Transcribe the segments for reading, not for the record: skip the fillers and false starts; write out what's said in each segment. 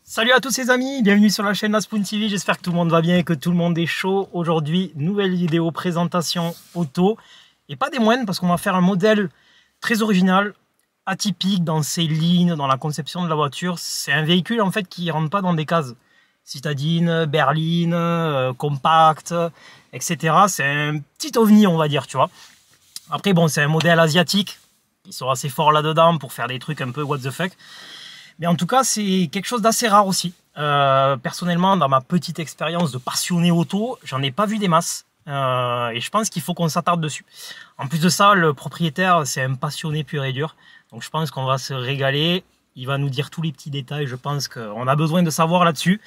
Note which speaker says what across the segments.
Speaker 1: Salut à tous les amis, bienvenue sur la chaîne La Spoon TV, j'espère que tout le monde va bien et que tout le monde est chaud. Aujourd'hui, nouvelle vidéo présentation auto, et pas des moindres parce qu'on va faire un modèle très original, atypique dans ses lignes, dans la conception de la voiture. C'est un véhicule en fait qui ne rentre pas dans des cases, citadine, berline, compact, etc. C'est un petit ovni on va dire, tu vois. Après bon, c'est un modèle asiatique, ils sont assez forts là-dedans pour faire des trucs un peu what the fuck. Mais en tout cas, c'est quelque chose d'assez rare aussi. Personnellement, dans ma petite expérience de passionné auto, j'en ai pas vu des masses. Et je pense qu'il faut qu'on s'attarde dessus. En plus de ça, le propriétaire, c'est un passionné pur et dur. Donc je pense qu'on va se régaler. Il va nous dire tous les petits détails. Je pense qu'on a besoin de savoir là-dessus.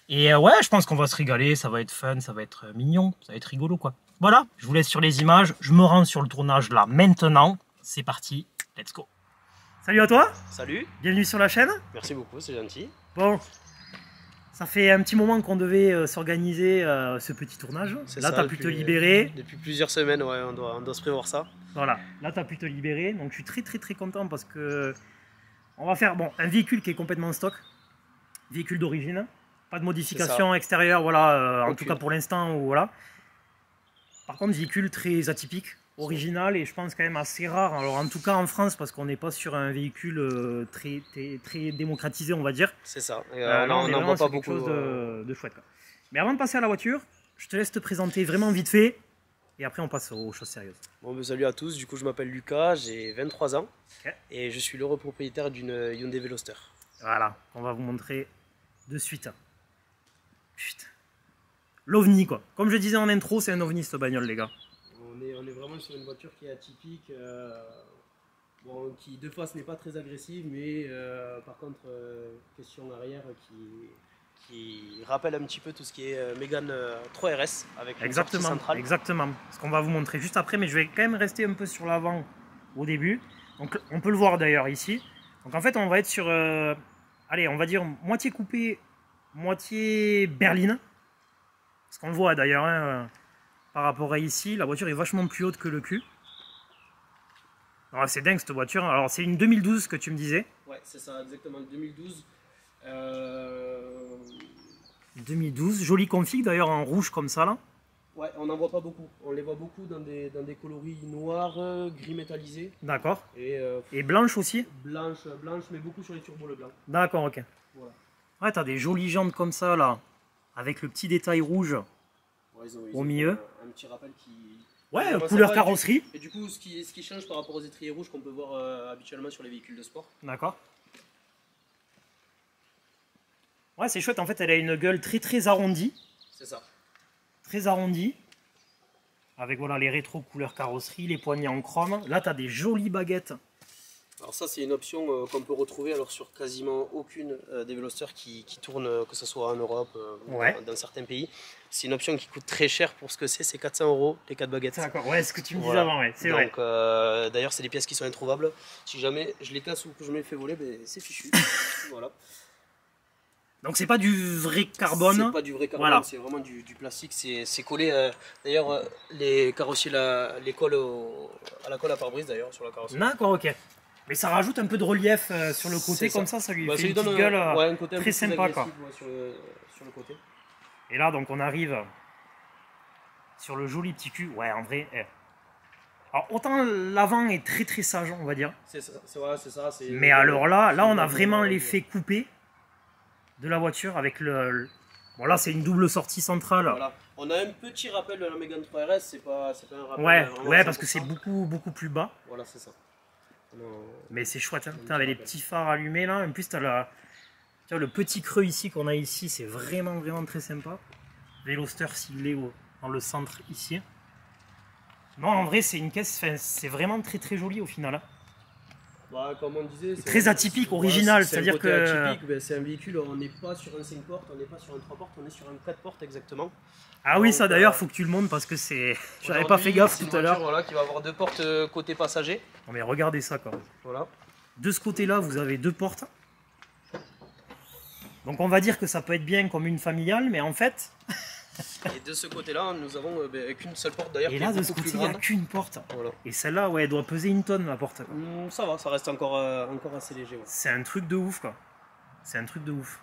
Speaker 1: Et ouais, je pense qu'on va se régaler. Ça va être fun, ça va être mignon, ça va être rigolo quoi. Voilà, je vous laisse sur les images. Je me rends sur le tournage là maintenant. C'est parti, let's go. Salut à toi.
Speaker 2: Salut.
Speaker 1: Bienvenue sur la chaîne.
Speaker 2: Merci beaucoup, c'est gentil.
Speaker 1: Bon, ça fait un petit moment qu'on devait s'organiser ce petit tournage. Là, tu as pu te libérer.
Speaker 2: Depuis plusieurs semaines, ouais, on doit se prévoir ça.
Speaker 1: Voilà, là, tu as pu te libérer. Donc, je suis très content parce que on va faire bon, un véhicule qui est complètement stock. Véhicule d'origine. Pas de modification extérieure, voilà, en tout cas pour l'instant. Voilà. Par contre, véhicule très atypique, original et je pense quand même assez rare. Alors en tout cas en France parce qu'on n'est pas sur un véhicule très démocratisé on va dire.
Speaker 2: C'est ça.
Speaker 1: Là on n'en voit pas beaucoup. Chose de chouette quoi. Mais avant de passer à la voiture, je te laisse te présenter vraiment vite fait et après on passe aux choses sérieuses.
Speaker 2: Bon, salut à tous, du coup je m'appelle Lucas, j'ai 23 ans et je suis le propriétaire d'une Hyundai Veloster.
Speaker 1: Voilà, on va vous montrer de suite. Putain. L'ovni quoi. Comme je disais en intro, c'est un ovni cette bagnole les gars.
Speaker 2: On est vraiment sur une voiture qui est atypique, bon, qui de face n'est pas très agressive, mais par contre, question arrière qui rappelle un petit peu tout ce qui est Mégane 3RS avec une sortie centrale.
Speaker 1: Exactement, ce qu'on va vous montrer juste après, mais je vais quand même rester un peu sur l'avant au début. Donc on peut le voir d'ailleurs ici. Donc en fait on va être sur, allez on va dire moitié coupé, moitié berline. Parce qu'on le voit d'ailleurs, hein, par rapport à ici, la voiture est vachement plus haute que le cul. C'est dingue cette voiture. Alors c'est une 2012 que tu me disais.
Speaker 2: Ouais, c'est ça, exactement, 2012.
Speaker 1: 2012, jolie config d'ailleurs en rouge comme ça là.
Speaker 2: Ouais, on n'en voit pas beaucoup. On les voit beaucoup dans des coloris noirs, gris métallisé.
Speaker 1: D'accord.
Speaker 2: Et
Speaker 1: blanche aussi.
Speaker 2: Blanche, mais beaucoup sur les turbos le blanc.
Speaker 1: D'accord, ok.
Speaker 2: Voilà.
Speaker 1: Ouais, t'as des jolies jantes comme ça là, avec le petit détail rouge.
Speaker 2: Ouais,
Speaker 1: au milieu.
Speaker 2: Un petit rappel qui...
Speaker 1: Ouais, couleur carrosserie.
Speaker 2: Et du coup, ce qui change par rapport aux étriers rouges qu'on peut voir habituellement sur les véhicules de sport.
Speaker 1: D'accord. Ouais, c'est chouette. En fait, elle a une gueule très arrondie.
Speaker 2: C'est ça.
Speaker 1: Très arrondie. Avec voilà les rétros couleur carrosserie, les poignées en chrome. Là, tu as des jolies baguettes.
Speaker 2: Alors ça, c'est une option qu'on peut retrouver alors sur quasiment aucune des Velosters qui tournent, que ce soit en Europe ou dans certains pays. C'est une option qui coûte très cher pour ce que c'est 400 € les 4 baguettes.
Speaker 1: D'accord, ouais, ce que tu me disais avant, ouais, c'est vrai.
Speaker 2: Donc d'ailleurs, c'est des pièces qui sont introuvables. Si jamais je les casse ou que je me les fais voler, ben, c'est fichu. Voilà.
Speaker 1: Donc c'est pas du vrai carbone.
Speaker 2: C'est pas du vrai carbone, voilà. C'est vraiment du plastique. C'est collé. D'ailleurs, les carrossiers les collent à la colle à pare-brise d'ailleurs sur la carrosserie.
Speaker 1: D'accord, ok. Mais ça rajoute un peu de relief sur le côté, comme ça lui fait une petite gueule
Speaker 2: un côté un
Speaker 1: très sympa quoi.
Speaker 2: Sur le côté.
Speaker 1: Et là donc on arrive sur le joli petit cul. Ouais, en vrai. Alors autant l'avant est très sage, on va dire.
Speaker 2: C'est ça.
Speaker 1: Mais alors là on a vraiment l'effet coupé de la voiture avec le... Bon là c'est une double sortie centrale.
Speaker 2: Voilà. On a un petit rappel de la Mégane 3RS, c'est pas un rappel.
Speaker 1: Ouais, parce que c'est beaucoup plus bas.
Speaker 2: Voilà, c'est ça.
Speaker 1: Mais c'est chouette, hein. Avec les petits phares allumés là. En plus, tu as le petit creux ici qu'on a ici, c'est vraiment très sympa. Veloster siglé dans le centre ici. Non, en vrai, c'est une caisse, c'est vraiment très joli au final. Hein.
Speaker 2: Bah, comme on disait,
Speaker 1: très atypique, original, c'est-à-dire que
Speaker 2: c'est un véhicule, on n'est pas sur un 5 portes, on n'est pas sur un 3 portes, on est sur un 4 portes exactement.
Speaker 1: Ah oui, ça d'ailleurs, faut que tu le montres parce que c'est... J'avais pas fait gaffe tout à l'heure.
Speaker 2: Voilà, qui va avoir 2 portes côté passager.
Speaker 1: Non mais regardez ça quoi.
Speaker 2: Voilà.
Speaker 1: De ce côté-là, vous avez 2 portes. Donc on va dire que ça peut être bien comme une familiale, mais en fait...
Speaker 2: Et de ce côté-là, nous avons qu'une seule porte d'ailleurs.
Speaker 1: Et là, de ce côté, il n'y a qu'une porte.
Speaker 2: Voilà.
Speaker 1: Et celle-là, ouais, elle doit peser une tonne la porte.
Speaker 2: Ça va, ça reste encore assez léger. Ouais.
Speaker 1: C'est un truc de ouf quoi. C'est un truc de ouf.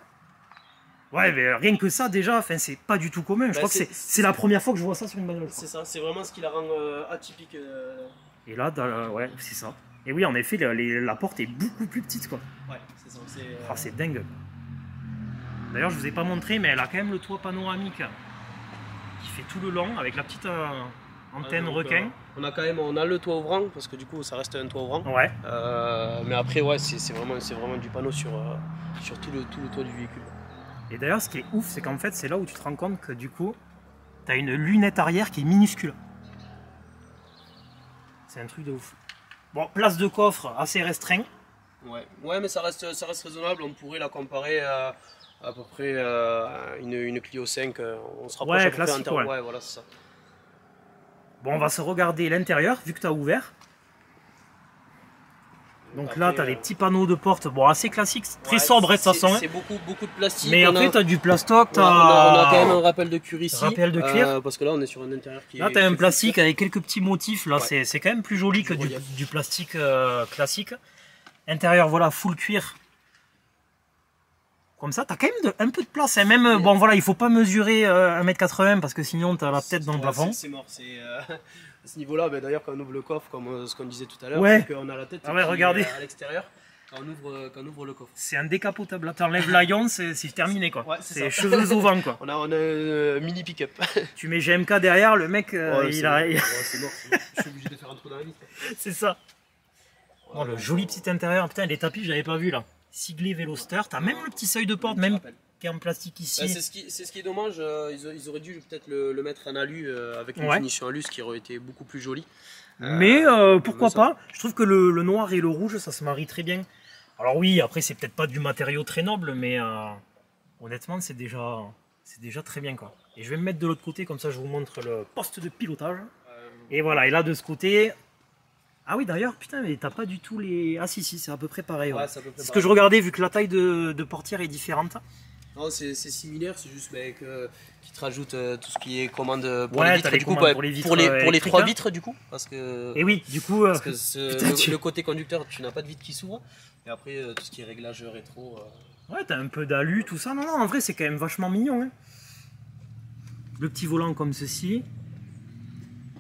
Speaker 1: Ouais, mais rien que ça, déjà, c'est pas du tout commun. Je crois que c'est la première fois que je vois ça sur une bagnole.
Speaker 2: C'est ça, c'est vraiment ce qui la rend atypique.
Speaker 1: Et là, ouais, c'est ça. Et oui, en effet, la porte est beaucoup plus petite, quoi.
Speaker 2: Ouais, c'est ça.
Speaker 1: C'est dingue. D'ailleurs, je vous ai pas montré, mais elle a quand même le toit panoramique qui fait tout le long avec la petite antenne requin.
Speaker 2: On a le toit ouvrant parce que du coup, ça reste un toit ouvrant.
Speaker 1: Ouais.
Speaker 2: Mais après, ouais, c'est vraiment du panneau sur tout le toit du véhicule.
Speaker 1: Et d'ailleurs, ce qui est ouf, c'est qu'en fait, c'est là où tu te rends compte que du coup, tu as une lunette arrière qui est minuscule. C'est un truc de ouf. Bon, place de coffre assez restreint.
Speaker 2: Ouais, mais ça reste raisonnable. On pourrait la comparer à peu près à une Clio 5. On se rapproche à peu
Speaker 1: classique,
Speaker 2: près ouais, voilà, c'est ça.
Speaker 1: Bon, on va se regarder l'intérieur, vu que tu as ouvert. Donc après, là, tu as des petits panneaux de porte, bon, assez classiques, très sobre de toute façon.
Speaker 2: C'est beaucoup de plastique.
Speaker 1: Mais après, tu as du plastoc.
Speaker 2: On a quand même un rappel de cuir ici.
Speaker 1: Rappel de cuir.
Speaker 2: Parce que là, on est sur un intérieur qui
Speaker 1: là, tu as un plastique avec quelques petits motifs. Là, c'est quand même plus joli que
Speaker 2: du
Speaker 1: plastique classique. Intérieur, voilà, full cuir. Comme ça, tu as quand même un peu de place. Et même, bon, voilà, il faut pas mesurer 1,80 m parce que sinon, tu as la tête dans le plafond.
Speaker 2: C'est mort. À ce niveau-là, d'ailleurs, quand on ouvre le coffre, comme ce qu'on disait tout à l'heure, on a la tête
Speaker 1: regardez.
Speaker 2: À l'extérieur quand on ouvre le coffre.
Speaker 1: C'est un décapotable. Là, tu enlèves l'aillon, c'est terminé, quoi. Ouais, c'est cheveux au vent, quoi.
Speaker 2: On a un mini pick-up.
Speaker 1: Tu mets GMK derrière, le mec, il a.
Speaker 2: C'est mort. Je suis obligé de faire un trou dans la vitre.
Speaker 1: C'est ça. Oh, le joli petit intérieur. Putain, les tapis, j'avais pas vu là. Siglé Veloster. T'as même le petit seuil de porte, même qui est en plastique ici.
Speaker 2: C'est ce qui est dommage. Ils auraient dû peut-être le mettre en alu avec une finition alu, ce qui aurait été beaucoup plus joli.
Speaker 1: Mais pourquoi pas. Je trouve que le noir et le rouge, ça se marie très bien. Alors oui, après, c'est peut-être pas du matériau très noble, mais honnêtement, c'est déjà très bien, quoi. Et je vais me mettre de l'autre côté, comme ça, je vous montre le poste de pilotage. Et voilà, et là, de ce côté. Ah oui, d'ailleurs, putain, mais t'as pas du tout les... Ah si, c'est à peu près pareil. Ouais. C'est ce que je regardais, vu que la taille de portière est différente.
Speaker 2: Non, c'est similaire, c'est juste qu'ils te rajoutent tout ce qui est commande pour les vitres, du coup, pour les 3 vitres, du coup. Parce que,
Speaker 1: et oui, du coup,
Speaker 2: parce que le côté conducteur, tu n'as pas de vitre qui s'ouvre. Et après, tout ce qui est réglage rétro.
Speaker 1: Ouais, t'as un peu d'alu, tout ça. Non, en vrai, c'est quand même vachement mignon. Hein. Le petit volant comme ceci.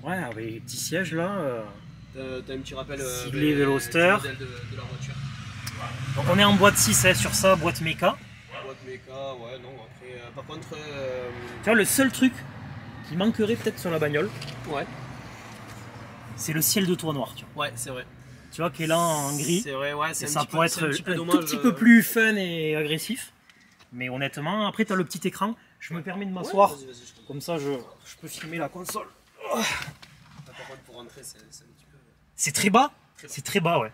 Speaker 1: Ouais, avec les petits sièges là.
Speaker 2: T'as un petit rappel
Speaker 1: siglé Veloster.
Speaker 2: De la voiture.
Speaker 1: Donc on est en boîte 6 sur ça, boîte méca.
Speaker 2: Boîte méca, ouais, non, après, par contre...
Speaker 1: Tu vois, le seul truc qui manquerait peut-être sur la bagnole, c'est le ciel de toit noir, tu vois.
Speaker 2: Ouais, c'est vrai.
Speaker 1: Tu vois, qui est là en gris.
Speaker 2: C'est vrai, ouais,
Speaker 1: ça pourrait être un tout petit peu plus fun et agressif. Mais honnêtement, après, tu as le petit écran. Je me permets de m'asseoir.
Speaker 2: Ouais, vas-y,
Speaker 1: comme ça, je peux filmer la console.
Speaker 2: Par contre, pour rentrer, c'est un petit peu...
Speaker 1: C'est très bas. C'est très bas, ouais.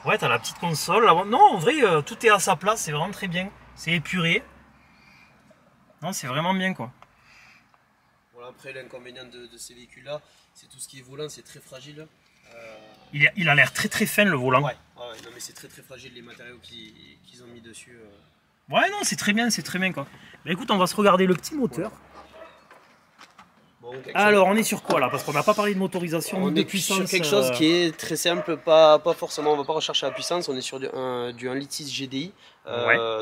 Speaker 1: Ouais, t'as la petite console. Non, en vrai, tout est à sa place. C'est vraiment très bien. C'est épuré. Non, c'est vraiment bien, quoi.
Speaker 2: Voilà, après, l'inconvénient de ces véhicules-là, c'est tout ce qui est volant, c'est très fragile.
Speaker 1: Il a l'air très très fin, le volant.
Speaker 2: Ouais, non, mais c'est très très fragile, les matériaux qu'ils ont mis dessus.
Speaker 1: Ouais, non, c'est très bien, quoi. Mais écoute, on va se regarder le petit moteur. Bon, alors, on est sur quoi là? Parce qu'on n'a pas parlé de motorisation,
Speaker 2: on
Speaker 1: de
Speaker 2: est
Speaker 1: puissance.
Speaker 2: Sur quelque chose qui est très simple, pas forcément, on va pas rechercher la puissance, on est sur du 1,6 GDI,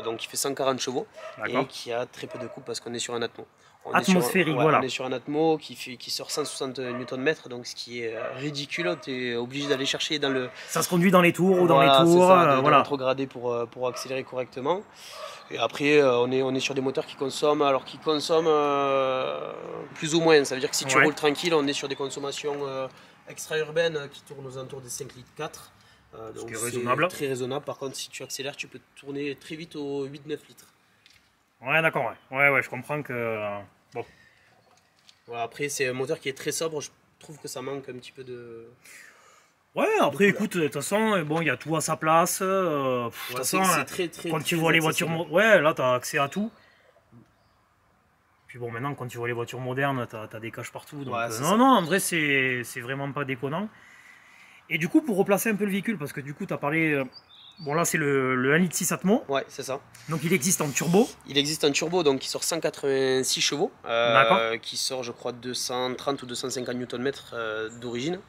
Speaker 2: donc qui fait 140 chevaux et qui a très peu de coupe parce qu'on est sur un Atmo.
Speaker 1: Atmosphérique, voilà.
Speaker 2: On est sur un Atmo qui sort 160 Nm, donc ce qui est ridicule, tu es obligé d'aller chercher dans le...
Speaker 1: Ça se conduit dans les tours ou dans les tours,
Speaker 2: de rétrogradé pour accélérer correctement. Et après, on est sur des moteurs qui consomment plus ou moins. Ça veut dire que si tu roules tranquille, on est sur des consommations extra-urbaines qui tournent aux alentours des 5,4 litres. Donc c'est très raisonnable. Par contre, si tu accélères, tu peux tourner très vite aux 8-9 litres.
Speaker 1: Ouais, d'accord. Ouais, je comprends que... Bon.
Speaker 2: Voilà, après, c'est un moteur qui est très sobre. Je trouve que ça manque un petit peu de...
Speaker 1: Ouais, après, écoute, de toute façon, bon, il y a tout à sa place. De toute façon, quand tu vois les voitures... Ouais, là, tu as accès à tout. Puis bon, maintenant, quand tu vois les voitures modernes, tu as des caches partout. Donc, non, en vrai, c'est vraiment pas déconnant. Et du coup, pour replacer un peu le véhicule, parce que du coup, tu as parlé... Bon, là, c'est le 1,6 Litre Atmo. Ouais, c'est ça. Donc, il existe en turbo.
Speaker 2: Il existe en turbo, donc qui sort 186 chevaux. Qui sort, je crois, 230 ou 250 Nm d'origine.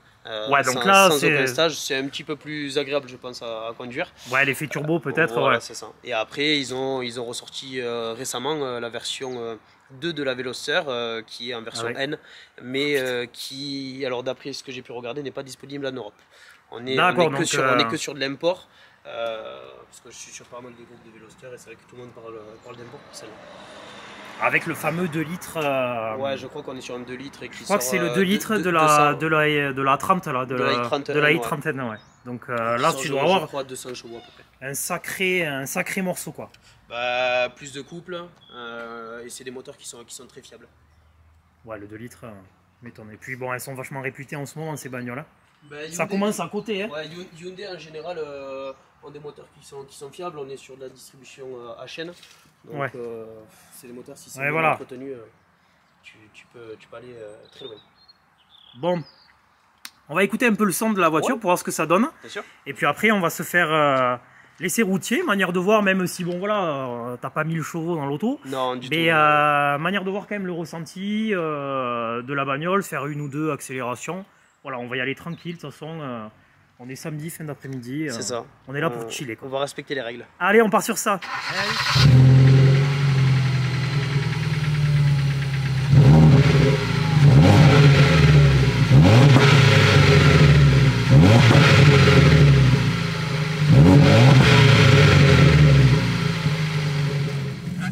Speaker 1: Ouais, donc là,
Speaker 2: sans aucun stage, c'est un petit peu plus agréable, je pense, à conduire.
Speaker 1: Ouais, l'effet turbo peut-être.
Speaker 2: Voilà,
Speaker 1: Ouais.
Speaker 2: c'est ça. Et après, ils ont ressorti récemment la version 2 de la Veloster, qui est en version N, mais qui, alors d'après ce que j'ai pu regarder, n'est pas disponible en Europe. On est que sur de l'import, parce que je suis sur pas mal des groupes de Veloster, et c'est vrai que tout le monde parle d'import pour celle-là.
Speaker 1: Avec le fameux 2 litres.
Speaker 2: Ouais, je crois qu'on est sur un 2 litres. Et
Speaker 1: je crois que c'est le 2 litres de la 30, là, de la i30, ouais. Donc là, tu dois avoir
Speaker 2: 200 chevaux à peu près.
Speaker 1: Un sacré morceau, quoi.
Speaker 2: Bah, plus de couple, et c'est des moteurs qui sont très fiables.
Speaker 1: Ouais, le 2 litres, m'étonne. Et puis bon, elles sont vachement réputées en ce moment, ces bagnoles-là.
Speaker 2: Bah,
Speaker 1: ça commence à côté. Hein.
Speaker 2: Ouais, Hyundai en général ont des moteurs qui sont fiables. On est sur de la distribution à chaîne. Donc
Speaker 1: ouais.
Speaker 2: C'est des moteurs, si c'est
Speaker 1: bien
Speaker 2: voilà. entretenu, tu peux aller très loin.
Speaker 1: Bon, on va écouter un peu le son de la voiture pour voir ce que ça donne.
Speaker 2: Bien sûr.
Speaker 1: Et puis après, on va se faire l'essai routier, manière de voir, même si bon voilà, t'as pas 1000 chevaux dans l'auto.
Speaker 2: Non, du tout.
Speaker 1: Mais manière de voir quand même le ressenti de la bagnole, faire 1 ou 2 accélérations. Voilà, on va y aller tranquille, de toute façon. On est samedi, fin d'après-midi.
Speaker 2: C'est ça.
Speaker 1: On est là pour chiller, quoi.
Speaker 2: On va respecter les règles.
Speaker 1: Allez, on part sur ça.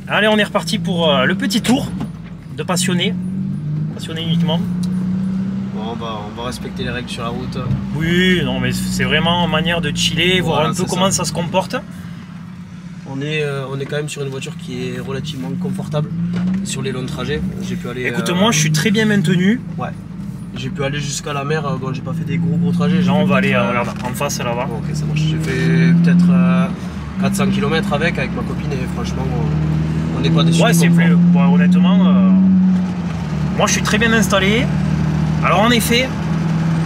Speaker 1: Allez, on est reparti pour le petit tour de passionné uniquement.
Speaker 2: Bon, on va respecter les règles sur la route.
Speaker 1: Oui, non, mais c'est vraiment une manière de chiller, voir un peu comment ça se comporte.
Speaker 2: On est quand même sur une voiture qui est relativement confortable sur les longs trajets. J'ai pu aller.
Speaker 1: Écoute, moi, je suis très bien maintenu.
Speaker 2: Ouais. J'ai pu aller jusqu'à la mer. Bon, j'ai pas fait des gros trajets.
Speaker 1: Là, on va aller en face là-bas.
Speaker 2: Bon, ok, ça marche. J'ai fait peut-être 400 km avec ma copine et franchement, on n'est pas déçus.
Speaker 1: Ouais, c'est plus. Ouais, honnêtement, moi, je suis très bien installé. Alors, en effet,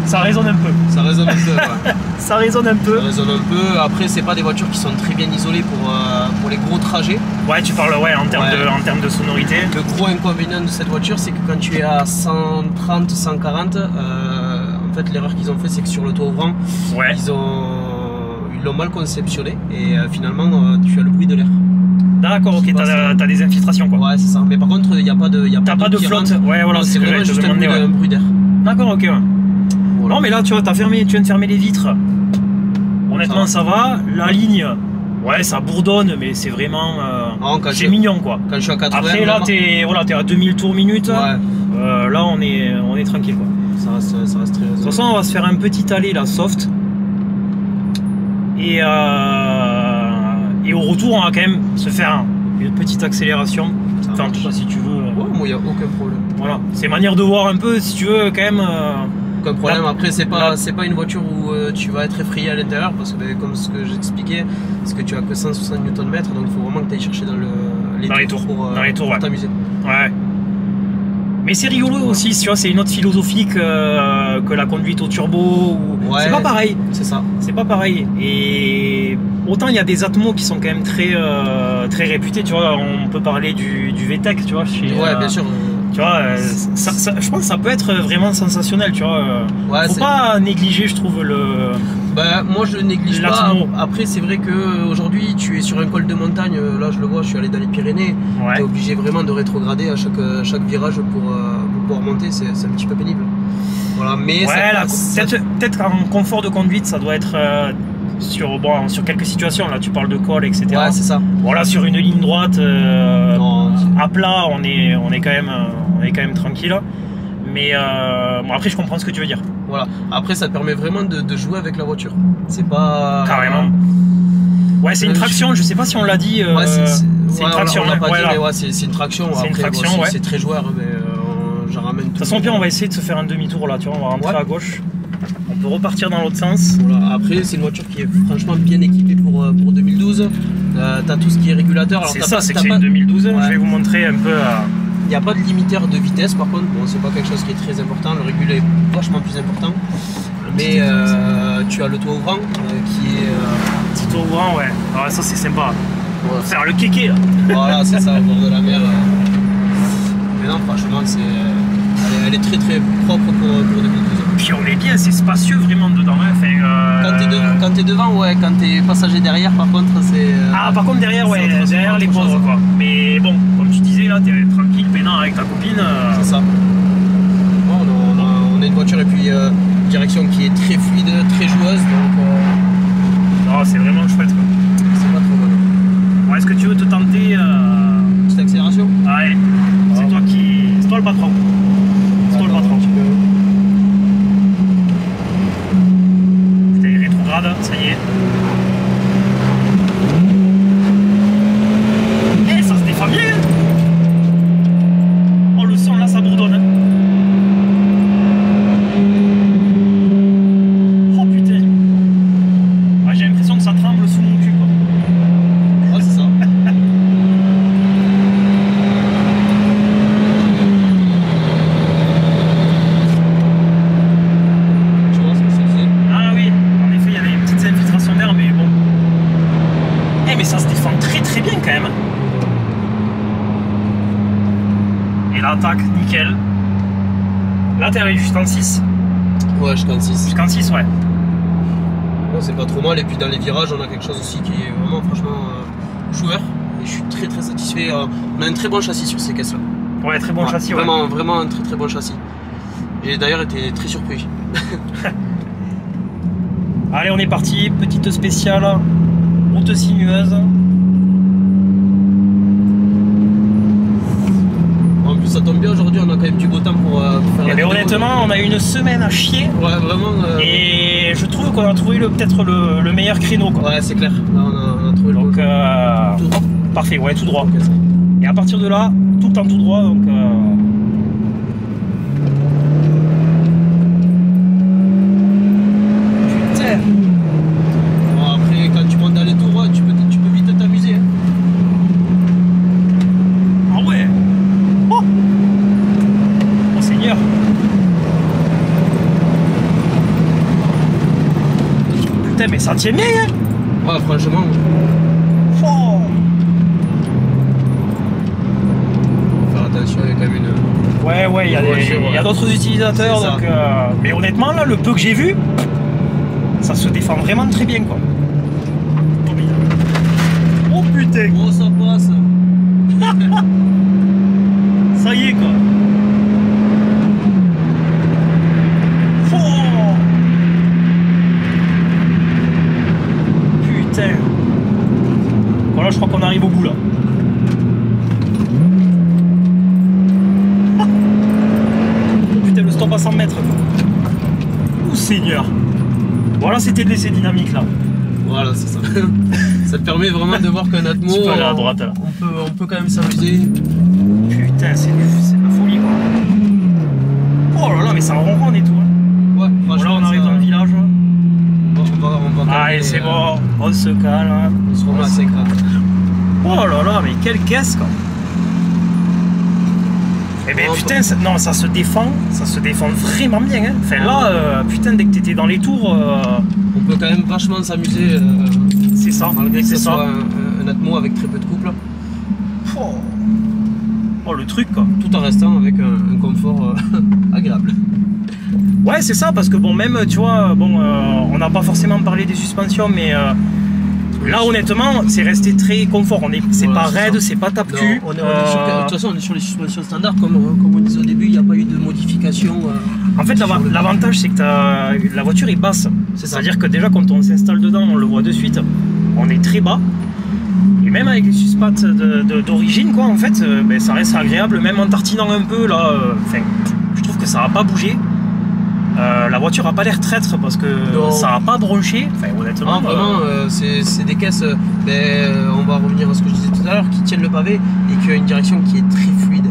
Speaker 1: ça résonne un peu.
Speaker 2: Ça résonne un peu, ouais.
Speaker 1: Ça résonne un peu.
Speaker 2: Ça résonne un peu. Après, c'est pas des voitures qui sont très bien isolées pour les gros trajets.
Speaker 1: Ouais, tu parles en termes de sonorité.
Speaker 2: Le gros inconvénient de cette voiture, c'est que quand tu es à 130, 140, en fait, l'erreur qu'ils ont fait, c'est que sur le toit ouvrant, ils l'ont mal conceptionné et finalement, tu as le bruit de l'air.
Speaker 1: D'accord, ok, t'as des infiltrations, quoi.
Speaker 2: Ouais, c'est ça. Mais par contre, il n'y a pas de
Speaker 1: flotte. Ouais, voilà,
Speaker 2: c'est vraiment juste un bruit d'air.
Speaker 1: D'accord, ok. Voilà. Non, mais là, tu vois, tu viens de fermer les vitres. Honnêtement, ça va. La ligne, ouais, ça bourdonne, mais c'est vraiment. C'est mignon, quoi.
Speaker 2: Quand je suis à 80.
Speaker 1: Après, là, t'es à 2000 tours minute.
Speaker 2: Ouais.
Speaker 1: Là, on est tranquille, quoi.
Speaker 2: Ça reste très raisonnable.
Speaker 1: De toute façon, on va se faire un petit aller, là, soft. Et au retour, on va quand même se faire une petite accélération. Enfin, en tout cas, si tu veux.
Speaker 2: Ouais, moi, il n'y a aucun problème.
Speaker 1: Voilà, c'est manière de voir un peu, si tu veux, quand même.
Speaker 2: Aucun problème. Après, c'est pas une voiture où tu vas être effrayé à l'intérieur, parce que comme ce que j'expliquais, c'est que tu as que 160 Nm, donc il faut vraiment que tu ailles chercher dans les tours pour t'amuser.
Speaker 1: Ouais. Mais c'est rigolo aussi, tu vois, c'est une autre philosophie que la conduite au turbo.
Speaker 2: Ouais,
Speaker 1: c'est pas pareil.
Speaker 2: C'est ça.
Speaker 1: C'est pas pareil. Et autant il y a des Atmos qui sont quand même très réputés, tu vois. On peut parler du VTEC, tu vois.
Speaker 2: Ouais, bien sûr.
Speaker 1: Tu vois, je pense que ça peut être vraiment sensationnel, tu vois.
Speaker 2: Ouais,
Speaker 1: faut pas négliger, je trouve,
Speaker 2: Bah, moi je le néglige pas. Après, c'est vrai qu'aujourd'hui, tu es sur un col de montagne. Là, je le vois, je suis allé dans les Pyrénées. Ouais. Tu es obligé vraiment de rétrograder à chaque virage pour pouvoir monter. C'est un petit peu pénible. Voilà, mais
Speaker 1: ouais, peut-être qu'en confort de conduite, ça doit être sur quelques situations. Là, tu parles de col, etc.
Speaker 2: Ouais, c'est ça.
Speaker 1: Voilà, sur une ligne droite, à plat, on est quand même tranquille. Mais bon, après, je comprends ce que tu veux dire.
Speaker 2: Voilà. Après, ça te permet vraiment de jouer avec la voiture. C'est pas.
Speaker 1: Carrément. Ouais, c'est une traction. Je sais pas si on l'a dit.
Speaker 2: Ouais,
Speaker 1: c'est une traction.
Speaker 2: On l'a pas dit, mais ouais, c'est une traction.
Speaker 1: C'est une traction, ouais.
Speaker 2: C'est très joueur, mais j'en ramène tout.
Speaker 1: De toute façon, bien, on va essayer de se faire un demi-tour là. Tu vois, on va rentrer à gauche. On peut repartir dans l'autre sens.
Speaker 2: Voilà. Après, c'est une voiture qui est franchement bien équipée pour 2012. T'as tout ce qui est régulateur.
Speaker 1: C'est ça, c'est que c'est une 2012. Ouais. Je vais vous montrer un peu.
Speaker 2: Il n'y a pas de limiteur de vitesse, par contre, bon, c'est pas quelque chose qui est très important. Le régulé est vachement plus important. Mais tu as le toit ouvrant qui est.
Speaker 1: Petit toit ouvrant, ouais. Alors, ça, c'est sympa. Ouais. Faire le kéké là.
Speaker 2: Voilà, c'est ça, au bord de la mer. Mais non, franchement, elle est très très propre pour 2012.
Speaker 1: puis on est bien, c'est spacieux vraiment dedans. Hein. Enfin,
Speaker 2: quand t'es devant, ouais, quand t'es passager derrière, par contre, c'est.
Speaker 1: Ah, par contre, derrière, ouais, derrière les pauvres, quoi. Mais bon, comme tu disais, là, t'es tranquille, peinard avec ta copine.
Speaker 2: C'est ça. Bon, on a une voiture et puis une direction qui est très fluide, très joueuse, donc.
Speaker 1: Oh, c'est vraiment chouette, quoi.
Speaker 2: C'est pas trop mal.
Speaker 1: Bon, est-ce que tu veux te tenter
Speaker 2: Petite accélération?
Speaker 1: Allez, c'est toi qui. C'est toi le patron. C'est toi le patron. Putain, rétrograde, ça y est. Eh, ça se défend bien. Oh, le son là, ça bourdonne. Oh putain. Ah, j'ai l'impression que ça tremble sous mon cul, quoi.
Speaker 2: Ah, c'est ça. Tu vois ce que c'est?
Speaker 1: Ah oui, en effet, il y avait une petite infiltration d'air, mais bon. Eh, mais ça se défend très très bien quand même. Et l'attaque, nickel. Là, t'es arrivé jusqu'en 6.
Speaker 2: Ouais, jusqu'en 6.
Speaker 1: Jusqu'en 6, ouais.
Speaker 2: Bon, c'est pas trop mal, et puis dans les virages, on a quelque chose aussi qui est vraiment, franchement, joueur. Et je suis très très satisfait. On a un très bon châssis sur ces caisses-là.
Speaker 1: Ouais, très bon
Speaker 2: Ouais,
Speaker 1: châssis,
Speaker 2: vraiment,
Speaker 1: ouais.
Speaker 2: vraiment un très très bon châssis. J'ai d'ailleurs été très surpris.
Speaker 1: Allez, on est parti. Petite spéciale. Route sinueuse.
Speaker 2: En plus, ça tombe bien aujourd'hui, on a quand même du beau temps pour faire
Speaker 1: Eh
Speaker 2: la
Speaker 1: bien,
Speaker 2: vidéo.
Speaker 1: honnêtement, on a eu une semaine à chier.
Speaker 2: Ouais, vraiment.
Speaker 1: Et je trouve qu'on a trouvé peut-être le meilleur créneau, quoi.
Speaker 2: Ouais, c'est clair. Là, on a trouvé le
Speaker 1: Donc,
Speaker 2: bon. Tout droit.
Speaker 1: parfait, ouais, tout droit.
Speaker 2: Ok, ça.
Speaker 1: Et à partir de là, tout le temps tout droit, donc. Putain.
Speaker 2: Bon, après, quand tu montes dans les tours, tu peux vite t'amuser. Hein.
Speaker 1: Ah ouais. Oh, oh Seigneur. Putain, mais ça tient bien, hein.
Speaker 2: Ouais, franchement.
Speaker 1: Oh.
Speaker 2: Faut faire attention, il y a quand même une.
Speaker 1: Ouais, ouais, il y a d'autres utilisateurs,
Speaker 2: C'est ça.
Speaker 1: donc. Mais honnêtement, là, le peu que j'ai vu, ça se défend vraiment très bien, quoi. Oh putain.
Speaker 2: Oh, ça passe.
Speaker 1: Ça y est, quoi. Oh. Putain. Voilà, je crois qu'on arrive au bout là. Putain, le stop à 100 mètres. Oh Seigneur. Voilà, c'était de l'essai dynamique là.
Speaker 2: Voilà, c'est ça. Ça te permet vraiment de voir qu'un atmo.
Speaker 1: Tu peux aller à droite là.
Speaker 2: On peut quand même s'amuser.
Speaker 1: Putain, c'est de la folie quoi. Oh là là, mais ça ronronne et tout. Hein.
Speaker 2: Ouais,
Speaker 1: Voilà,
Speaker 2: franchement.
Speaker 1: on arrive dans le village.
Speaker 2: Bon, on va
Speaker 1: Allez, c'est bon, on se calme. Hein.
Speaker 2: On se remet à 5 là.
Speaker 1: Oh là là, mais quelle caisse quoi. Eh ben putain, non, ça se défend vraiment bien. Hein. Enfin là, putain, dès que t'étais dans les tours,
Speaker 2: On peut quand même vachement s'amuser.
Speaker 1: c'est ça,
Speaker 2: Malgré que
Speaker 1: c'est
Speaker 2: ce
Speaker 1: ça.
Speaker 2: soit un atmo avec très peu de couple.
Speaker 1: Oh. Oh, le truc quoi.
Speaker 2: Tout en restant avec un confort agréable.
Speaker 1: Ouais, c'est ça, parce que bon, même, tu vois, bon, on n'a pas forcément parlé des suspensions, mais là, honnêtement, c'est resté très confort. C'est
Speaker 2: Voilà,
Speaker 1: pas
Speaker 2: c'est
Speaker 1: raide,
Speaker 2: ça.
Speaker 1: c'est pas tape-cul.
Speaker 2: On est sur, de toute façon, on est sur les suspensions standards, comme on disait au début, il n'y a pas eu de modification.
Speaker 1: En fait, l'avantage, c'est que la voiture est basse. C'est-à-dire que déjà, quand on s'installe dedans, on le voit de suite, on est très bas. Et même avec les suspattes d'origine, quoi, en fait, ben, ça reste agréable, même en tartinant un peu, là, je trouve que ça va pas bouger. La voiture a pas l'air traître parce que
Speaker 2: non.
Speaker 1: ça a pas bronché. Enfin, honnêtement.
Speaker 2: Non, vraiment, c'est des caisses, on va revenir à ce que je disais tout à l'heure, qui tiennent le pavé et qui ont une direction qui est très fluide.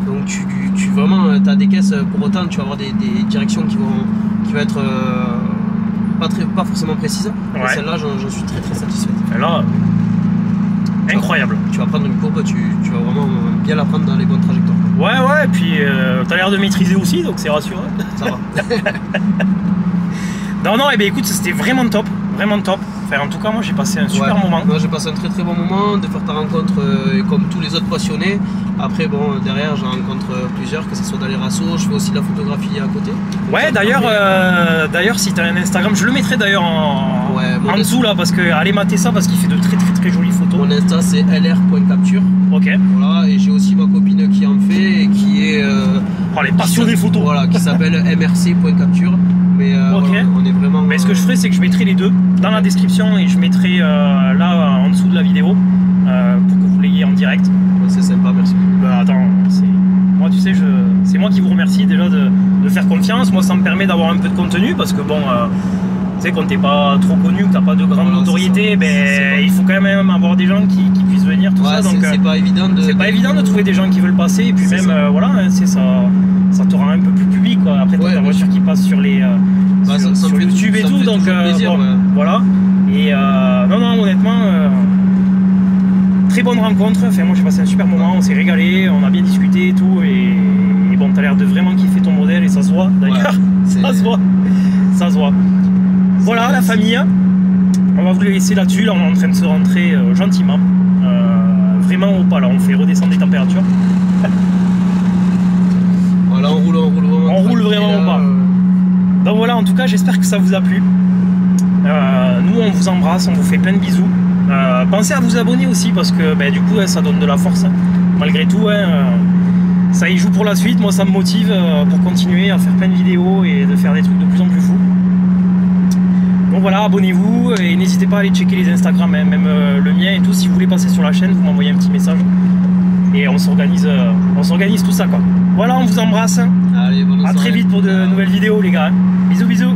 Speaker 2: Donc, tu vraiment, as des caisses, pour autant, tu vas avoir des directions qui vont être pas forcément précises.
Speaker 1: Ouais.
Speaker 2: Et celle-là, j'en suis très très satisfait.
Speaker 1: Et là, incroyable.
Speaker 2: Tu vas prendre une courbe, tu vas vraiment bien la prendre dans les bonnes trajectoires.
Speaker 1: Ouais, et puis t'as l'air de maîtriser aussi, donc c'est rassurant.
Speaker 2: Ça va.
Speaker 1: Non, et bien écoute, c'était vraiment top. vraiment top. Enfin, en tout cas, moi j'ai passé un super moment.
Speaker 2: Moi j'ai passé un très bon moment de faire ta rencontre comme tous les autres passionnés. Après, bon, derrière j'en rencontre plusieurs, que ce soit dans les rassos. Je fais aussi de la photographie à côté. Donc,
Speaker 1: ouais, d'ailleurs, si tu as un Instagram, je le mettrai d'ailleurs en dessous là, parce que allez mater ça parce qu'il fait de très jolies photos.
Speaker 2: Mon Insta c'est lr.capture.
Speaker 1: Ok.
Speaker 2: Voilà, et j'ai aussi ma copine qui en fait et qui est.
Speaker 1: Les passionnés photos.
Speaker 2: Voilà, qui s'appelle mrc.capture. Mais
Speaker 1: ok.
Speaker 2: Voilà, on est vraiment.
Speaker 1: Mais ce que je ferai, c'est que je mettrai les deux dans la description et je mettrai là en dessous de la vidéo pour que vous l'ayez en direct.
Speaker 2: Ouais, c'est sympa, merci.
Speaker 1: Bah attends, moi tu sais, c'est moi qui vous remercie déjà de faire confiance. Moi ça me permet d'avoir un peu de contenu parce que bon, tu sais, quand t'es pas trop connu, que t'as pas de grande notoriété, ben il faut quand même avoir des gens qui puissent venir, tout ça. Donc
Speaker 2: c'est pas évident
Speaker 1: de trouver des gens qui veulent passer et puis même voilà, ça te rend un peu plus public quoi. Après t'as ta voiture qui passe sur les sur YouTube et tout, donc
Speaker 2: plaisir,
Speaker 1: bon, voilà. Et non honnêtement très bonne rencontre. Enfin moi j'ai passé un super moment, on s'est régalé, on a bien discuté et tout et bon t'as l'air de vraiment kiffer ton modèle et ça se voit d'ailleurs. Ça se voit. Voilà la famille, on va vous les laisser là-dessus, là on est en train de se rentrer gentiment, vraiment au pas là, on fait redescendre les températures.
Speaker 2: Voilà, on roule
Speaker 1: vraiment au pas. Donc voilà, en tout cas j'espère que ça vous a plu. Nous on vous embrasse, on vous fait plein de bisous. Pensez à vous abonner aussi parce que du coup ça donne de la force, hein. Malgré tout, ça y joue pour la suite, moi ça me motive pour continuer à faire plein de vidéos et de faire des trucs de plus en plus fous. Donc voilà, abonnez-vous et n'hésitez pas à aller checker les Instagram, hein, même le mien et tout. Si vous voulez passer sur la chaîne, vous m'envoyez un petit message et on s'organise tout ça quoi. Voilà, on vous embrasse.
Speaker 2: Allez, bonne soirée.
Speaker 1: À très vite pour de nouvelles vidéos les gars. Bisous bisous.